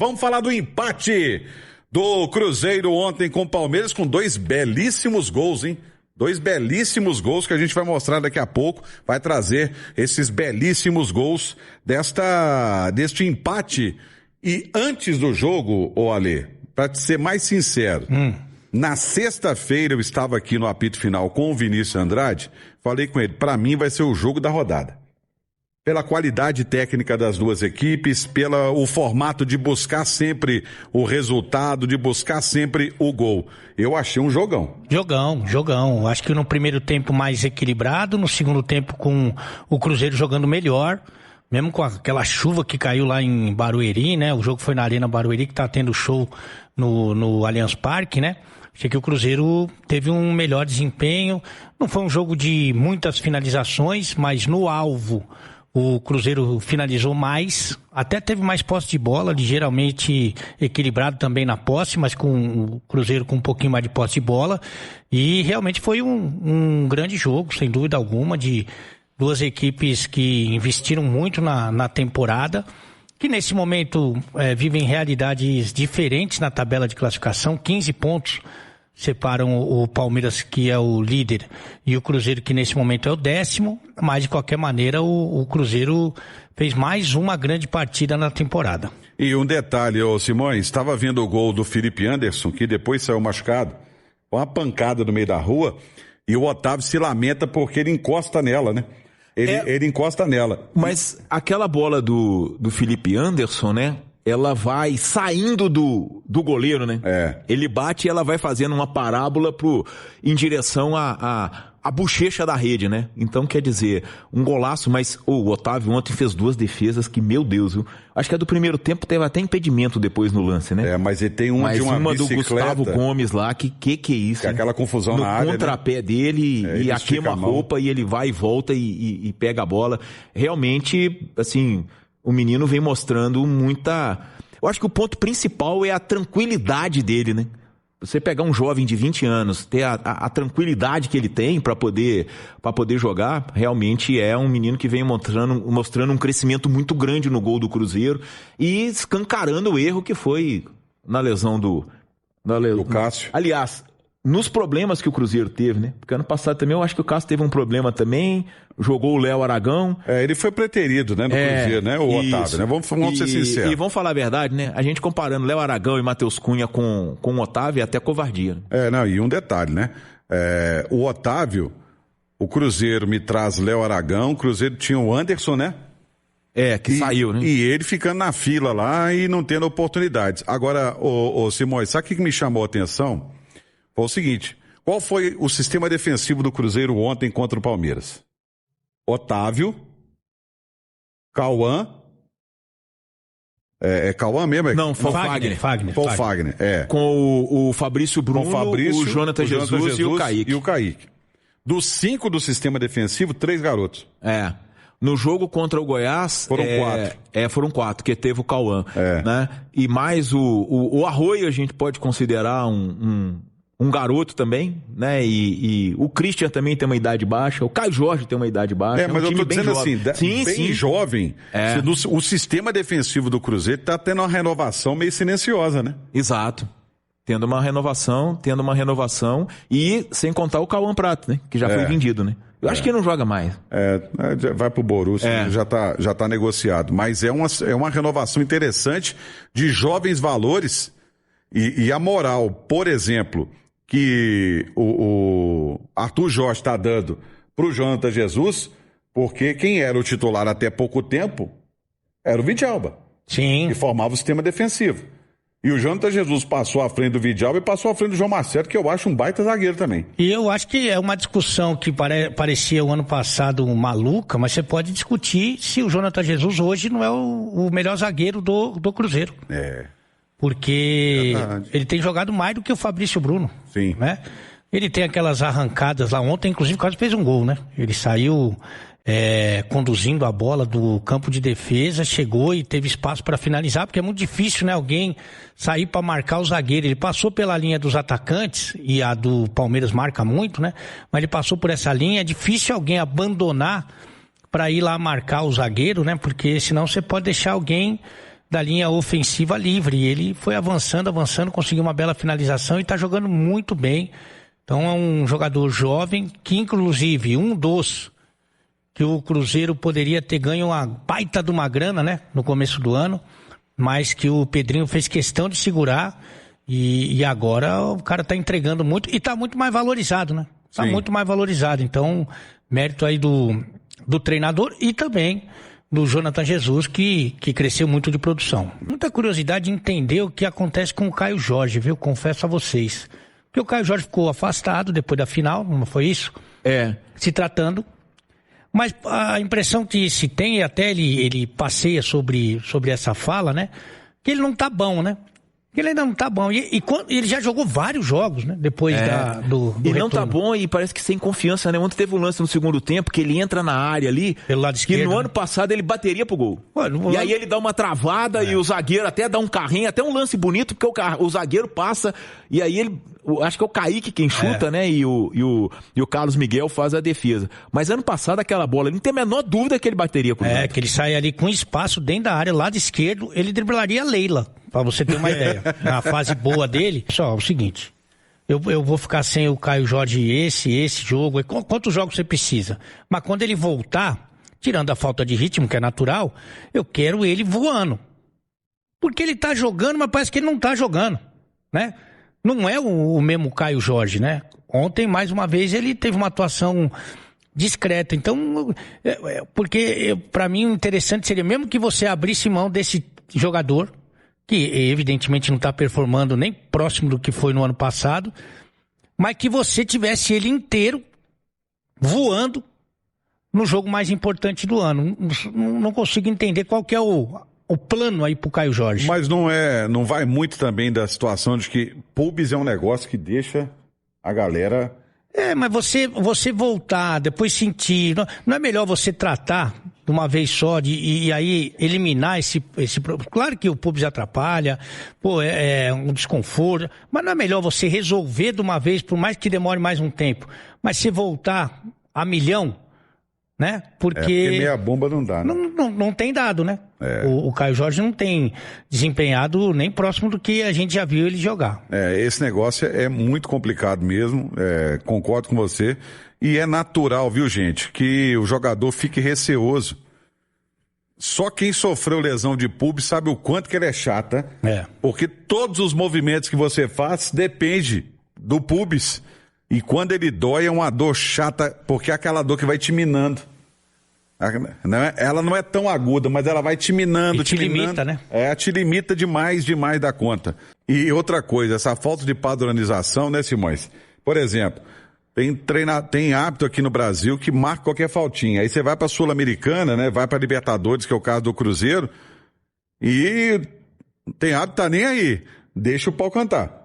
Vamos falar do empate do Cruzeiro ontem com o Palmeiras, com 2 belíssimos gols, hein? 2 belíssimos gols que a gente vai mostrar daqui a pouco, vai trazer esses belíssimos gols deste empate. E antes do jogo, ô Alê, pra ser mais sincero, na sexta-feira eu estava aqui no apito final com o Vinícius Andrade, falei com ele, pra mim vai ser o jogo da rodada. Pela qualidade técnica das duas equipes, o formato de buscar sempre o resultado, de buscar sempre o gol. Eu achei um jogão. Jogão. Acho que no primeiro tempo mais equilibrado, no segundo tempo com o Cruzeiro jogando melhor, mesmo com aquela chuva que caiu lá em Barueri, né? O jogo foi na Arena Barueri, que tá tendo show no Allianz Parque, né? Achei que o Cruzeiro teve um melhor desempenho. Não foi um jogo de muitas finalizações, mas no alvo o Cruzeiro finalizou mais, até teve mais posse de bola, ligeiramente equilibrado também na posse, mas com o Cruzeiro com um pouquinho mais de posse de bola. E realmente foi um grande jogo, sem dúvida alguma, de duas equipes que investiram muito na temporada, que nesse momento vivem realidades diferentes na tabela de classificação. 15 pontos separam o Palmeiras, que é o líder, e o Cruzeiro, que nesse momento é o 10º, mas de qualquer maneira o Cruzeiro fez mais uma grande partida na temporada. E um detalhe, Simões, estava vendo o gol do Felipe Anderson, que depois saiu machucado, com uma pancada no meio da rua, e o Otávio se lamenta porque ele encosta nela, né? Ele encosta nela. Mas aquela bola do Felipe Anderson, né? Ela vai saindo do goleiro, né? Ele bate e ela vai fazendo uma parábola em direção à bochecha da rede, né? Então, quer dizer, um golaço, mas o Otávio ontem fez 2 defesas que, meu Deus, viu? Acho que a do primeiro tempo teve até impedimento depois no lance, né? Mas ele tem uma de uma do Gustavo Gomes lá, que é isso? Que é aquela confusão na área, no contrapé, né? Dele, e a queima-roupa, e ele vai e volta e pega a bola. Realmente, assim, o menino vem mostrando muita... Eu acho que o ponto principal é a tranquilidade dele, né? Você pegar um jovem de 20 anos, ter a tranquilidade que ele tem para poder jogar, realmente é um menino que vem mostrando um crescimento muito grande no gol do Cruzeiro e escancarando o erro que foi na lesão do Cássio. Aliás, nos problemas que o Cruzeiro teve, né? Porque ano passado também eu acho que o Cássio teve um problema também, jogou o Léo Aragão. Ele foi preterido, né, no Cruzeiro, né, o Otávio, né? Vamos ser sinceros. E vamos falar a verdade, né? A gente comparando Léo Aragão e Matheus Cunha com o Otávio é até covardia. E um detalhe, né? O Otávio, o Cruzeiro me traz Léo Aragão, o Cruzeiro tinha o Anderson, né? Saiu, né? E ele ficando na fila lá e não tendo oportunidades. Agora, Simões, sabe o que me chamou a atenção? Foi o seguinte, qual foi o sistema defensivo do Cruzeiro ontem contra o Palmeiras? Otávio, Cauã, Cauã mesmo? Não, foi Fagner. Foi o Fagner, Com o Fabrício Bruno, o Jonathan Jesus e o Kaique. Dos 5 do sistema defensivo, 3 garotos. No jogo contra o Goiás... Foram 4. Foram 4, que teve o Cauã. Né? E mais o Arroio a gente pode considerar um garoto também, né? E o Christian também tem uma idade baixa, o Caio Jorge tem uma idade baixa. Mas eu tô dizendo jovem. Bem jovem. O sistema defensivo do Cruzeiro tá tendo uma renovação meio silenciosa, né? Exato. Tendo uma renovação, e sem contar o Cauã Prato, né? Que já foi vendido, né? Eu acho que ele não joga mais. Vai pro Borussia, já tá negociado. Mas é uma renovação interessante de jovens valores e a moral, por exemplo, que o Arthur Jorge está dando pro Jonathan Jesus, porque quem era o titular até pouco tempo era o Vidalba. Sim. Que formava o sistema defensivo. E o Jonathan Jesus passou à frente do Vidalba e passou à frente do João Marcelo, que eu acho um baita zagueiro também. E eu acho que é uma discussão que parecia o ano passado maluca, mas você pode discutir se o Jonathan Jesus hoje não é o melhor zagueiro do Cruzeiro. Porque ele tem jogado mais do que o Fabrício Bruno. Sim. Né? Ele tem aquelas arrancadas lá ontem, inclusive quase fez um gol, né? Ele saiu conduzindo a bola do campo de defesa, chegou e teve espaço para finalizar, porque é muito difícil, né? Alguém sair para marcar o zagueiro. Ele passou pela linha dos atacantes, e a do Palmeiras marca muito, né? Mas ele passou por essa linha, é difícil alguém abandonar para ir lá marcar o zagueiro, né? Porque senão você pode deixar alguém da linha ofensiva livre. Ele foi avançando, conseguiu uma bela finalização e está jogando muito bem. Então é um jogador jovem que, inclusive, um dos que o Cruzeiro poderia ter ganho uma baita de uma grana, né, no começo do ano, mas que o Pedrinho fez questão de segurar e agora o cara está entregando muito e está muito mais valorizado, né? Está muito mais valorizado. Então, mérito aí do treinador e também do Jonathan Jesus, que cresceu muito de produção. Muita curiosidade de entender o que acontece com o Caio Jorge, viu? Confesso a vocês. Porque o Caio Jorge ficou afastado depois da final, não foi isso? Se tratando. Mas a impressão que se tem, e até ele passeia sobre essa fala, né? Que ele não tá bom, né? Que ele ainda não tá bom. E ele já jogou vários jogos, né? Depois do E retorno. não tá bom e parece que sem confiança, né? Ontem teve um lance no segundo tempo que ele entra na área ali. Pelo lado esquerdo. Que no ano passado ele bateria pro gol. E aí ele dá uma travada e o zagueiro até dá um carrinho, até um lance bonito, porque o zagueiro passa e aí ele... Acho que é o Kaique quem chuta, né? E o Carlos Miguel faz a defesa. Mas ano passado aquela bola, ele não tem a menor dúvida que ele bateria pro lado. Que ele sai ali com espaço dentro da área, lado esquerdo, ele driblaria a Leila. Pra você ter uma ideia. Na fase boa dele, só o seguinte, eu vou ficar sem o Caio Jorge esse jogo, quantos jogos você precisa? Mas quando ele voltar, tirando a falta de ritmo, que é natural, eu quero ele voando. Porque ele tá jogando, mas parece que ele não tá jogando, né? Não é o mesmo Caio Jorge, né? Ontem, mais uma vez, ele teve uma atuação discreta. Então, porque pra mim o interessante seria mesmo que você abrisse mão desse jogador, que evidentemente não está performando nem próximo do que foi no ano passado, mas que você tivesse ele inteiro voando no jogo mais importante do ano. Não consigo entender qual que é o plano aí pro Caio Jorge. Mas não vai muito também da situação de que pubs é um negócio que deixa a galera... Mas você voltar, depois sentir, não é melhor você tratar de uma vez só e aí eliminar esse claro que o pubis atrapalha, é um desconforto, mas não é melhor você resolver de uma vez, por mais que demore mais um tempo, mas se voltar a milhão, né? Porque meia bomba não dá, né? Não tem dado, né? O Caio Jorge não tem desempenhado nem próximo do que a gente já viu ele jogar. Esse negócio é muito complicado mesmo, concordo com você. E é natural, viu, gente, que o jogador fique receoso. Só quem sofreu lesão de pubis sabe o quanto que ele é chata. Porque todos os movimentos que você faz depende do pubis. E quando ele dói é uma dor chata, porque é aquela dor que vai te minando. Ela não é tão aguda, mas ela vai te minando, te limita, né? Te limita demais da conta. E outra coisa, essa falta de padronização, né, Simões? Por exemplo, tem hábito aqui no Brasil que marca qualquer faltinha. Aí você vai pra Sul-Americana, né? Vai pra Libertadores, que é o caso do Cruzeiro, e tem hábito, tá nem aí. Deixa o pau cantar.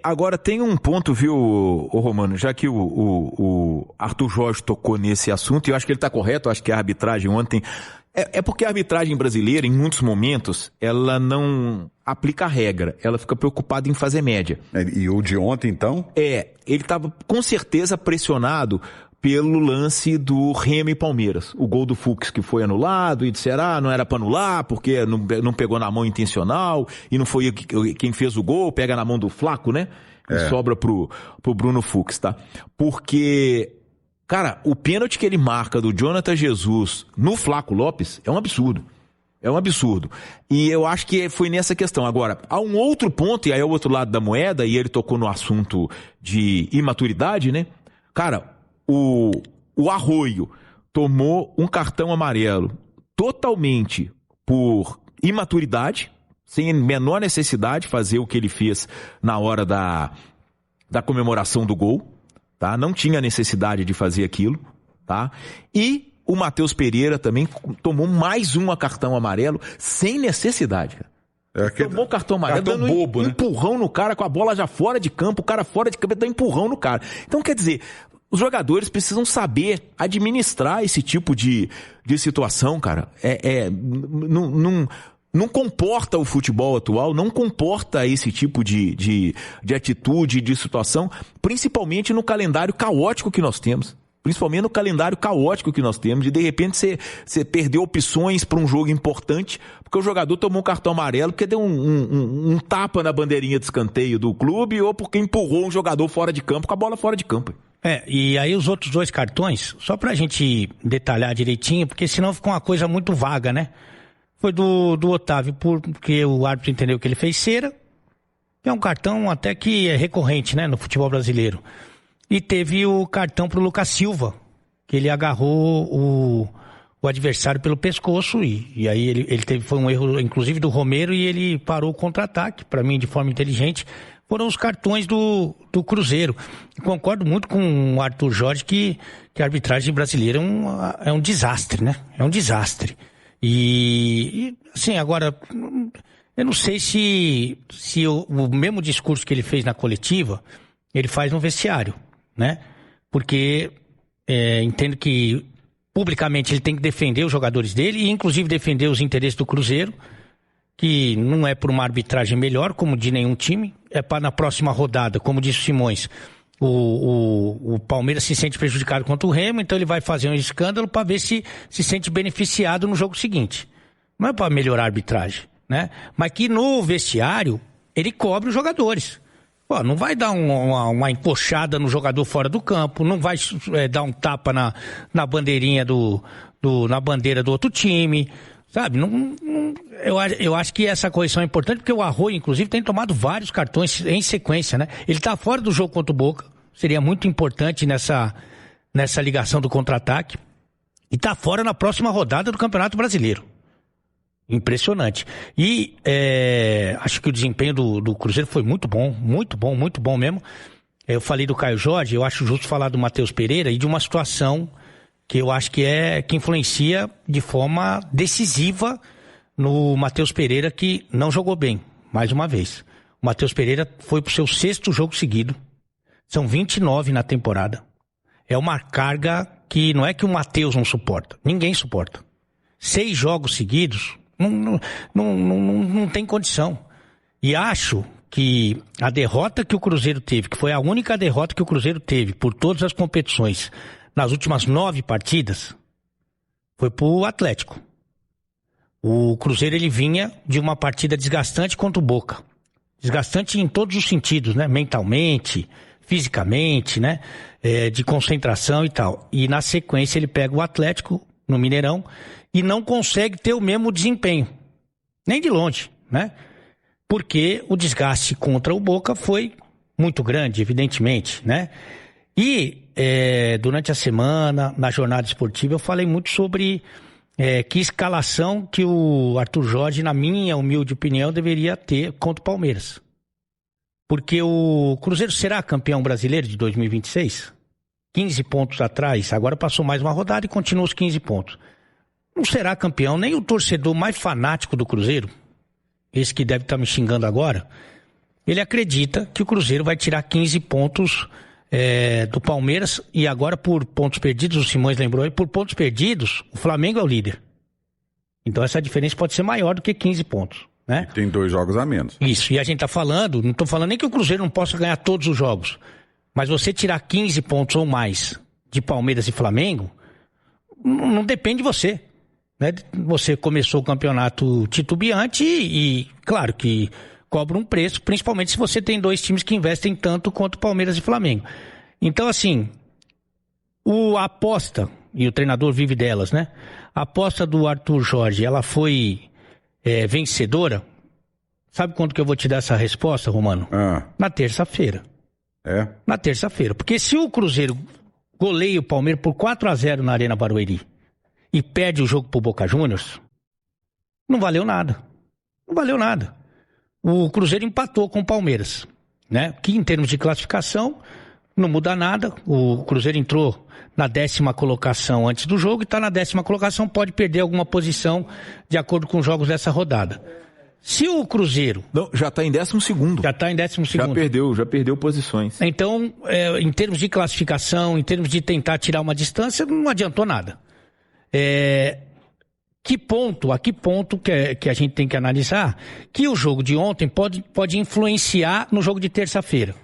Agora tem um ponto, viu, Romano, já que o Arthur Jorge tocou nesse assunto, e eu acho que ele está correto, eu acho que a arbitragem ontem... porque a arbitragem brasileira, em muitos momentos, ela não aplica a regra, ela fica preocupada em fazer média. E o de ontem, então? Ele estava com certeza pressionado pelo lance do Remo e Palmeiras. O gol do Fux que foi anulado e disseram, não era para anular porque não pegou na mão intencional e não foi quem fez o gol, pega na mão do Flaco, né? E sobra pro Bruno Fux, tá? Porque, cara, o pênalti que ele marca do Jonathan Jesus no Flaco Lopes é um absurdo. É um absurdo. E eu acho que foi nessa questão. Agora, há um outro ponto, e aí é o outro lado da moeda, e ele tocou no assunto de imaturidade, né? Cara, o Arroio tomou um cartão amarelo totalmente por imaturidade, sem menor necessidade de fazer o que ele fez na hora da comemoração do gol, tá? Não tinha necessidade de fazer aquilo, tá? E o Matheus Pereira também tomou mais um cartão amarelo sem necessidade, cara. Tomou cartão amarelo, dando bobo, um empurrão no cara, com a bola já fora de campo, o cara fora de campo, dá um empurrão no cara. Então, quer dizer, os jogadores precisam saber administrar esse tipo de situação, cara. Não comporta o futebol atual, não comporta esse tipo de atitude, de situação, principalmente no calendário caótico que nós temos. Principalmente no calendário caótico que nós temos, de repente você perder opções para um jogo importante, porque o jogador tomou um cartão amarelo porque deu um tapa na bandeirinha de escanteio do clube ou porque empurrou um jogador fora de campo com a bola fora de campo. E aí os outros 2 cartões, só pra gente detalhar direitinho, porque senão ficou uma coisa muito vaga, né? Foi do Otávio, porque o árbitro entendeu que ele fez cera, que é um cartão até que é recorrente, né, no futebol brasileiro. E teve o cartão pro Lucas Silva, que ele agarrou o adversário pelo pescoço e aí foi um erro, inclusive, do Romero, e ele parou o contra-ataque, para mim, de forma inteligente. Foram os cartões do Cruzeiro. Concordo muito com o Arthur Jorge que a arbitragem brasileira é um desastre, né? É um desastre. E assim, agora, eu não sei se o mesmo discurso que ele fez na coletiva, ele faz no vestiário, né? Porque entendo que publicamente ele tem que defender os jogadores dele e inclusive defender os interesses do Cruzeiro, que não é por uma arbitragem melhor, como de nenhum time, é para na próxima rodada, como disse o Simões, o Palmeiras se sente prejudicado contra o Remo, então ele vai fazer um escândalo para ver se sente beneficiado no jogo seguinte. Não é para melhorar a arbitragem, né? Mas que no vestiário ele cobre os jogadores. Pô, não vai dar uma encoxada no jogador fora do campo, não vai dar um tapa na bandeirinha na bandeira do outro time. Sabe, eu acho que essa correção é importante porque o Arroio, inclusive, tem tomado vários cartões em sequência, né? Ele tá fora do jogo contra o Boca, seria muito importante nessa ligação do contra-ataque. E tá fora na próxima rodada do Campeonato Brasileiro. Impressionante. E acho que o desempenho do Cruzeiro foi muito bom mesmo. Eu falei do Caio Jorge, eu acho justo falar do Matheus Pereira e de uma situação que eu acho que influencia de forma decisiva no Matheus Pereira, que não jogou bem, mais uma vez. O Matheus Pereira foi pro seu 6º jogo seguido. São 29 na temporada. É uma carga que não é que o Matheus não suporta. Ninguém suporta. 6 jogos seguidos, não tem condição. E acho que a derrota que o Cruzeiro teve, que foi a única derrota que o Cruzeiro teve por todas as competições, nas últimas 9 partidas, foi pro Atlético. O Cruzeiro, ele vinha de uma partida desgastante contra o Boca. Desgastante em todos os sentidos, né? Mentalmente, fisicamente, né? De concentração e tal. E na sequência ele pega o Atlético no Mineirão e não consegue ter o mesmo desempenho. Nem de longe, né? Porque o desgaste contra o Boca foi muito grande, evidentemente, né? E durante a semana, na jornada esportiva, eu falei muito sobre que escalação que o Arthur Jorge, na minha humilde opinião, deveria ter contra o Palmeiras. Porque o Cruzeiro será campeão brasileiro de 2026? 15 pontos atrás, agora passou mais uma rodada e continua os 15 pontos. Não será campeão nem o torcedor mais fanático do Cruzeiro, esse que deve estar me xingando agora, ele acredita que o Cruzeiro vai tirar 15 pontos do Palmeiras, e agora por pontos perdidos, o Simões lembrou aí, por pontos perdidos, o Flamengo é o líder. Então essa diferença pode ser maior do que 15 pontos, né? E tem 2 jogos a menos. Isso, e a gente tá falando, não tô falando nem que o Cruzeiro não possa ganhar todos os jogos, mas você tirar 15 pontos ou mais de Palmeiras e Flamengo, não depende de você, né? Você começou o campeonato titubeante e claro que cobra um preço, principalmente se você tem 2 times que investem tanto quanto Palmeiras e Flamengo. Então, assim, a aposta, e o treinador vive delas, né? A aposta do Arthur Jorge, ela foi vencedora? Sabe quando que eu vou te dar essa resposta, Romano? Na terça-feira. Na terça-feira. Porque se o Cruzeiro goleia o Palmeiras por 4-0 na Arena Barueri e perde o jogo pro Boca Juniors, não valeu nada. Não valeu nada. O Cruzeiro empatou com o Palmeiras, né? Que em termos de classificação não muda nada. O Cruzeiro entrou na 10ª colocação antes do jogo e está na 10ª colocação, pode perder alguma posição de acordo com os jogos dessa rodada. Se o Cruzeiro... Não, já está em 12º. Já está em 12º. Já perdeu posições. Então, em termos de classificação, em termos de tentar tirar uma distância, não adiantou nada. A que ponto que a gente tem que analisar que o jogo de ontem pode influenciar no jogo de terça-feira?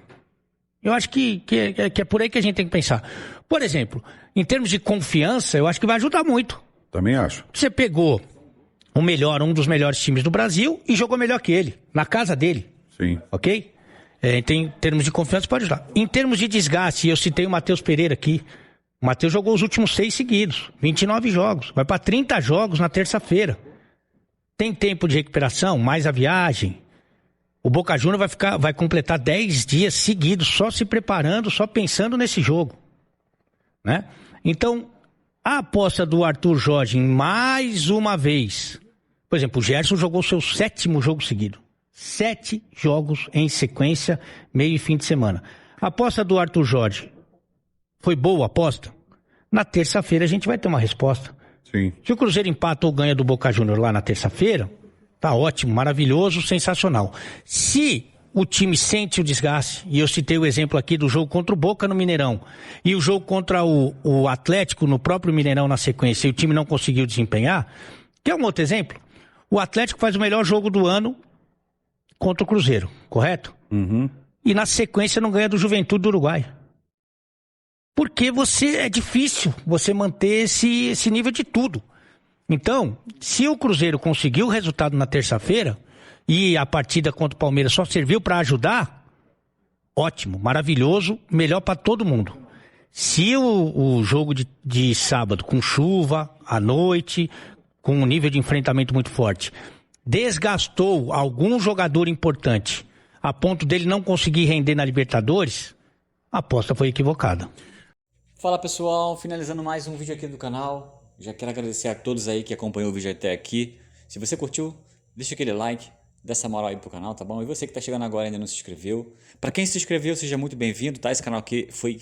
Eu acho que é por aí que a gente tem que pensar. Por exemplo, Em termos de confiança, eu acho que vai ajudar muito. Também acho. Você pegou um dos melhores times do Brasil e jogou melhor que ele, na casa dele. Sim. Ok? Em termos de confiança, pode ajudar. Em termos de desgaste, eu citei o Matheus Pereira aqui. O Matheus jogou os últimos 6 seguidos, 29 jogos. Vai para 30 jogos na terça-feira. Tem tempo de recuperação, mais a viagem. O Boca Juniors vai completar 10 dias seguidos, só se preparando, só pensando nesse jogo. Né? Então, a aposta do Arthur Jorge, mais uma vez. Por exemplo, o Gerson jogou seu 7º jogo seguido. 7 jogos em sequência, meio e fim de semana. A aposta do Arthur Jorge foi boa a aposta? Na terça-feira a gente vai ter uma resposta. Sim. Se o Cruzeiro empata ou ganha do Boca Juniors lá na terça-feira, tá ótimo, maravilhoso, sensacional. Se o time sente o desgaste, e eu citei o exemplo aqui do jogo contra o Boca no Mineirão, e o jogo contra o Atlético no próprio Mineirão na sequência, e o time não conseguiu desempenhar, quer um outro exemplo? O Atlético faz o melhor jogo do ano contra o Cruzeiro, correto? Uhum. E na sequência não ganha do Juventude do Uruguai. Porque é difícil você manter esse nível de tudo. Então, se o Cruzeiro conseguiu o resultado na terça-feira e a partida contra o Palmeiras só serviu para ajudar, ótimo, maravilhoso, melhor para todo mundo. Se o jogo de sábado com chuva, à noite, com um nível de enfrentamento muito forte, desgastou algum jogador importante a ponto dele não conseguir render na Libertadores, a aposta foi equivocada. Fala pessoal, finalizando mais um vídeo aqui do canal. Já quero agradecer a todos aí que acompanhou o vídeo até aqui. Se você curtiu, deixa aquele like, dá essa moral aí pro canal, tá bom? E você que tá chegando agora e ainda não se inscreveu. Para quem se inscreveu, seja muito bem-vindo, tá? Esse canal aqui foi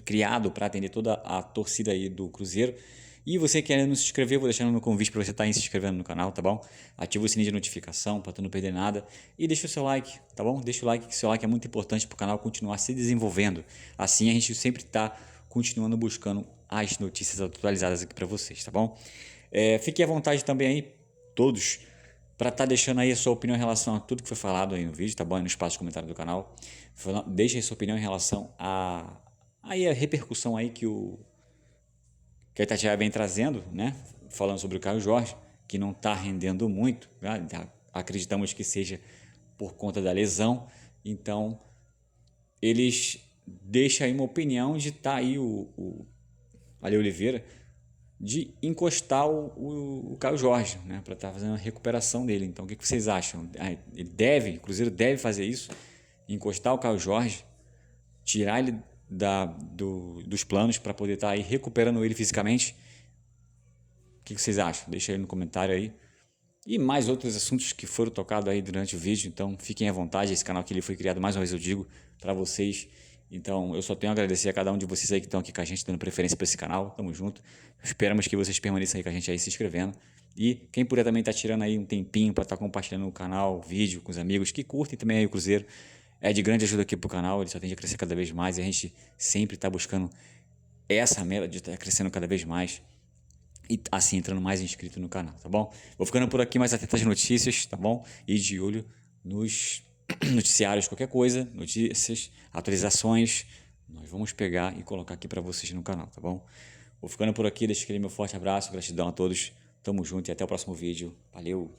criado para atender toda a torcida aí do Cruzeiro. E você que ainda não se inscreveu, vou deixando no convite para você estar se inscrevendo no canal, tá bom? Ativa o sininho de notificação para tu não perder nada. E deixa o seu like, tá bom? Deixa o like, que o seu like é muito importante para o canal continuar se desenvolvendo. Assim a gente sempre tá continuando buscando as notícias atualizadas aqui para vocês, tá bom? Fiquem à vontade também aí, todos, para estar deixando aí a sua opinião em relação a tudo que foi falado aí no vídeo, tá bom? Aí no espaço de comentário do canal. Deixa aí sua opinião em relação a repercussão aí que a Itatiaia vem trazendo, né? Falando sobre o Caio Jorge, que não está rendendo muito, né? Acreditamos que seja por conta da lesão. Então, eles deixam aí uma opinião de estar aí o Ale Oliveira, de encostar o Caio Jorge, né? Para estar fazendo a recuperação dele. Então, o que vocês acham? O Cruzeiro deve fazer isso? Encostar o Caio Jorge, tirar ele dos planos para poder estar aí recuperando ele fisicamente? O que vocês acham? Deixa aí no comentário aí. E mais outros assuntos que foram tocados aí durante o vídeo, então fiquem à vontade. Esse canal aqui ele foi criado, mais uma vez eu digo, para vocês. Então eu só tenho a agradecer a cada um de vocês aí que estão aqui com a gente, dando preferência para esse canal. Tamo junto. Esperamos que vocês permaneçam aí com a gente aí se inscrevendo. E quem puder também tá tirando aí um tempinho para estar compartilhando o canal, vídeo com os amigos que curtem também aí o Cruzeiro. É de grande ajuda aqui pro canal, ele só tende a crescer cada vez mais e a gente sempre está buscando essa meta de estar crescendo cada vez mais e assim entrando mais inscrito no canal, tá bom? Vou ficando por aqui mais atento às notícias, tá bom? E de olho nos noticiários, qualquer coisa, notícias, atualizações, nós vamos pegar e colocar aqui para vocês no canal, tá bom? Vou ficando por aqui, deixa aquele meu forte abraço, gratidão a todos, tamo junto e até o próximo vídeo, valeu!